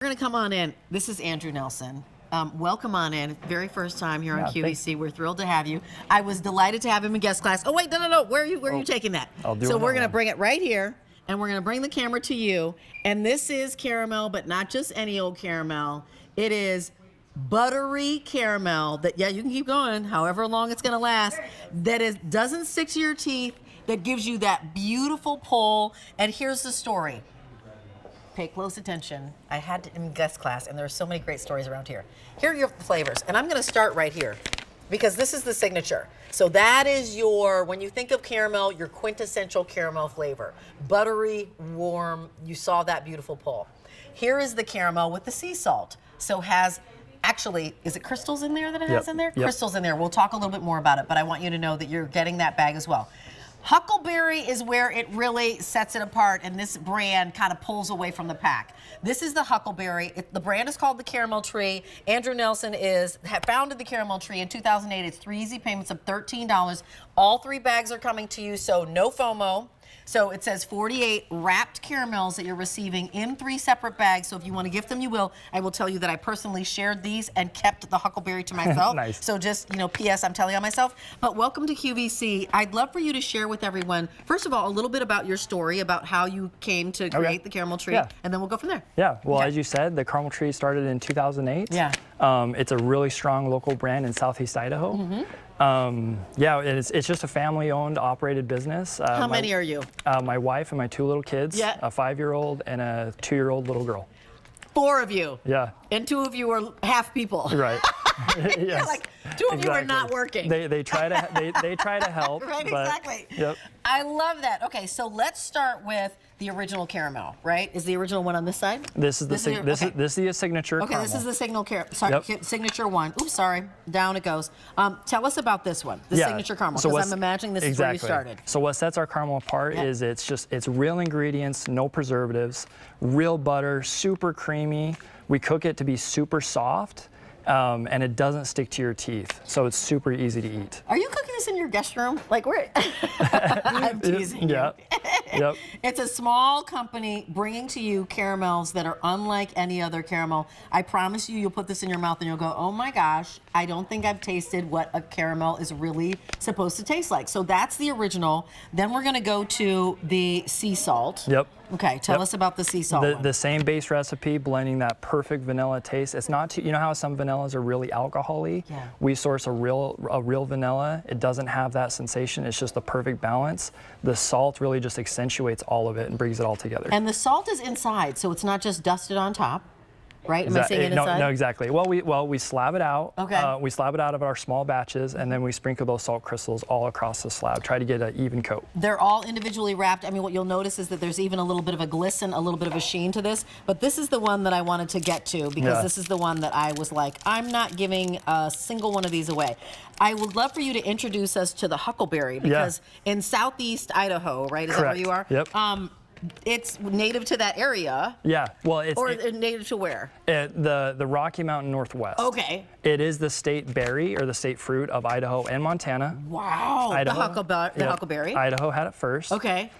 We're going to come on in. This is Andrew Nelson. Welcome on in. Very first time here on QVC. We're thrilled to have you. I was delighted to have him in guest class. Oh, wait, no. Where are you taking that? So we're going to bring it right here, and we're going to bring the camera to you. And this is caramel, but not just any old caramel. It is buttery caramel that, yeah, you can keep going however long it's going to last, that doesn't stick to your teeth, that gives you that beautiful pull. And here's the story. Pay close attention. I had to in guest class, and there are so many great stories around here. Here are your flavors, and I'm going to start right here because this is the signature. So that is your, when you think of caramel, your quintessential caramel flavor. Buttery, warm, you saw that beautiful pull. Here is the caramel with the sea salt. So has, actually, is it crystals in there that it has in there? Yep. Crystals in there. We'll talk a little bit more about it, but I want you to know that you're getting that bag as well. Huckleberry is where it really sets it apart, and this brand kind of pulls away from the pack. This is the Huckleberry. The brand is called the Caramel Tree. Andrew Nelson founded the Caramel Tree in 2008. It's 3 easy payments of $13. All 3 bags are coming to you, so no FOMO. So it says 48 wrapped caramels that you're receiving in 3 separate bags. So if you want to gift them, you will. I will tell you that I personally shared these and kept the Huckleberry to myself. Nice. So just, P.S. I'm telling on myself. But welcome to QVC. I'd love for you to share with everyone, first of all, a little bit about your story, about how you came to create the Caramel Tree, and then we'll go from there. Yeah, well, as you said, the Caramel Tree started in 2008. Yeah. It's a really strong local brand in Southeast Idaho. Mm-hmm. It's just a family-owned, operated business. How many are you? My wife and my 2 little kids, a 5-year-old and a 2-year-old little girl. 4 of you. Yeah. And 2 of you are half people. Right. Yes. Like 2 of you are not working. They try to they try to help. Right. But, exactly. Yep. I love that. Okay, so let's start with the original caramel. Right? Is the original one on this side? This is the signature. Okay, caramel. this is the signature one. Oops, sorry. Down it goes. Tell us about this one, the signature caramel, because I'm imagining this is where you started. So what sets our caramel apart is it's real ingredients, no preservatives, real butter, super creamy. We cook it to be super soft. And it doesn't stick to your teeth, so it's super easy to eat. Are you cooking this in your guest room? Like where? I'm teasing you. Yep. It's a small company bringing to you caramels that are unlike any other caramel. I promise you, you'll put this in your mouth and you'll go, oh my gosh, I don't think I've tasted what a caramel is really supposed to taste like. So that's the original. Then we're gonna go to the sea salt. Yep. Okay, tell us about the sea salt one. The same base recipe, blending that perfect vanilla taste. It's not too, you know how some vanillas are really alcohol-y? Yeah. We source a real vanilla. It doesn't have that sensation. It's just the perfect balance. The salt really just accentuates all of it and brings it all together. And the salt is inside, so it's not just dusted on top. Right? Am I saying it inside? No, exactly. Well, we slab it out. Okay. We slab it out of our small batches, and then we sprinkle those salt crystals all across the slab. Try to get an even coat. They're all individually wrapped. I mean, what you'll notice is that there's even a little bit of a glisten, a little bit of a sheen to this. But this is the one that I wanted to get to because this is the one that I was like, I'm not giving a single one of these away. I would love for you to introduce us to the Huckleberry because in Southeast Idaho, right? Is that where you are? Yep. It's native to that area. Yeah, well, it's native to where? The Rocky Mountain Northwest. Okay. It is the state berry or the state fruit of Idaho and Montana. Wow. Idaho, the Huckleberry. Idaho had it first. Okay.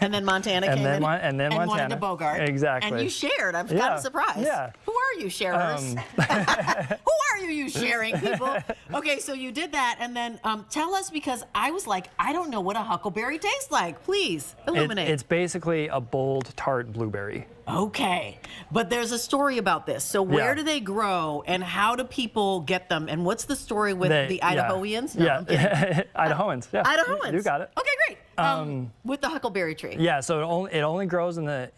And then Montana came in. And then Montana. Wanted to Bogart. Exactly. And you shared. I'm kind of surprised. Yeah. Who are you, sharers? Who are you sharing people? Okay, so you did that, and then tell us, because I was like, I don't know what a Huckleberry tastes like. Please illuminate. It's basically a bold, tart blueberry. Okay, but there's a story about this. So where do they grow, and how do people get them, and what's the story with the Idahoans? No, Idahoans. Yeah, Idahoans. You got it. Okay, great. With the Huckleberry tree. Yeah, so it only grows in the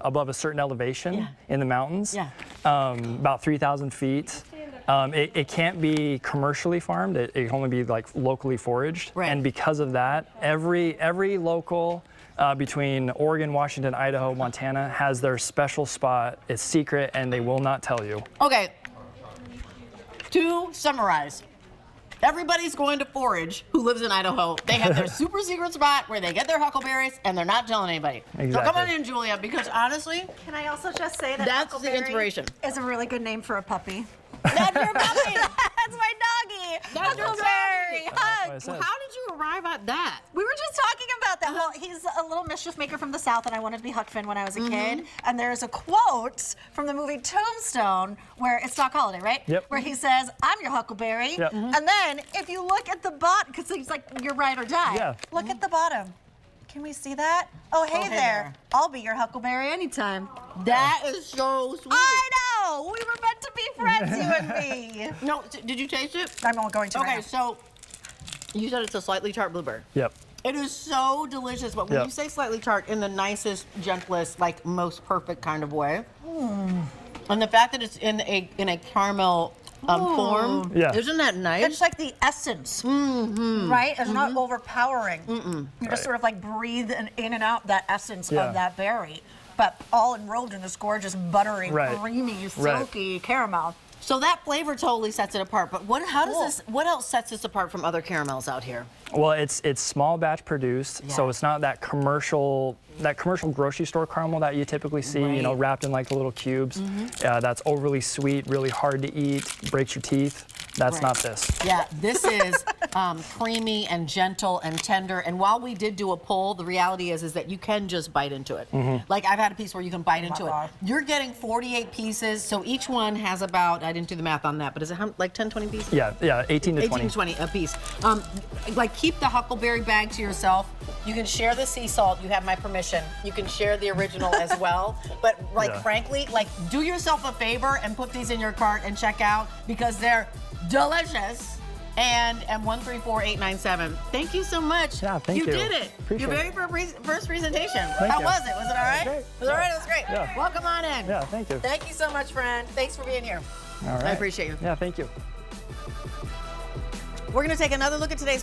above a certain elevation in the mountains. Yeah. About 3,000 feet. It can't be commercially farmed. It can only be like locally foraged. Right. And because of that, every local between Oregon, Washington, Idaho, Montana has their special spot. It's secret, and they will not tell you. Okay. To summarize, everybody's going to forage who lives in Idaho. They have their super secret spot where they get their huckleberries, and they're not telling anybody. Exactly. So come on in, Julia, because honestly, can I also just say that that's the inspiration. Is a really good name for a puppy. That's your puppy. That's my doggy. That's your Huckleberry. doggy. I said. How did you arrive at that? We were just talking about that. Well, he's a little mischief maker from the South, and I wanted to be Huck Finn when I was a kid. And there's a quote from the movie Tombstone where it's Doc Holliday, right? Yep. Where he says, "I'm your Huckleberry." Yep. And then if you look at the bottom, because he's like, "You're ride or die." Yeah. Look at the bottom. Can we see that? Oh, hey, there. I'll be your Huckleberry anytime. That is so sweet. I know. We were meant to be friends, you and me. No, did you taste it? I'm not going to. Okay, right now. so you said it's a slightly tart blueberry. Yep. It is so delicious, but when Yep. you say slightly tart in the nicest, gentlest, like most perfect kind of way, and the fact that it's in a caramel form, Yeah. isn't that nice? It's like the essence, right? It's not overpowering. You just sort of like breathe in and out that essence Yeah. of that berry, but all enrolled in this gorgeous, buttery, Right. creamy, Right. silky caramel. So that flavor totally sets it apart. But what else sets this apart from other caramels out here? Well, it's small batch produced, so Yeah. it's not that commercial grocery store caramel that you typically see, you know, Right. wrapped in like the little cubes. That's overly sweet, really hard to eat, breaks your teeth. That's Right. not this. Yeah, this is creamy and gentle and tender. And while we did do a poll, the reality is that you can just bite into it. Like I've had a piece where you can bite into it. God. You're getting 48 pieces, so each one has about, I didn't do the math on that, but is it like 10, 20 pieces? Yeah, 18 to 18 20. to 20 a piece. Like keep the huckleberry bag to yourself. You can share the sea salt. You have my permission. You can share the original as well. But like Yeah. frankly, like do yourself a favor and put these in your cart and check out because they're delicious. And 134897. Thank you so much. Yeah, thank you. You did it. Appreciate Your it. very first presentation. Thank How you. was it? Was it all right? Great. It was all right. It was great. Yeah. Welcome on in. Yeah, thank you. Thank you so much, friend. Thanks for being here. All right. I appreciate you. Yeah, thank you. We're going to take another look at today's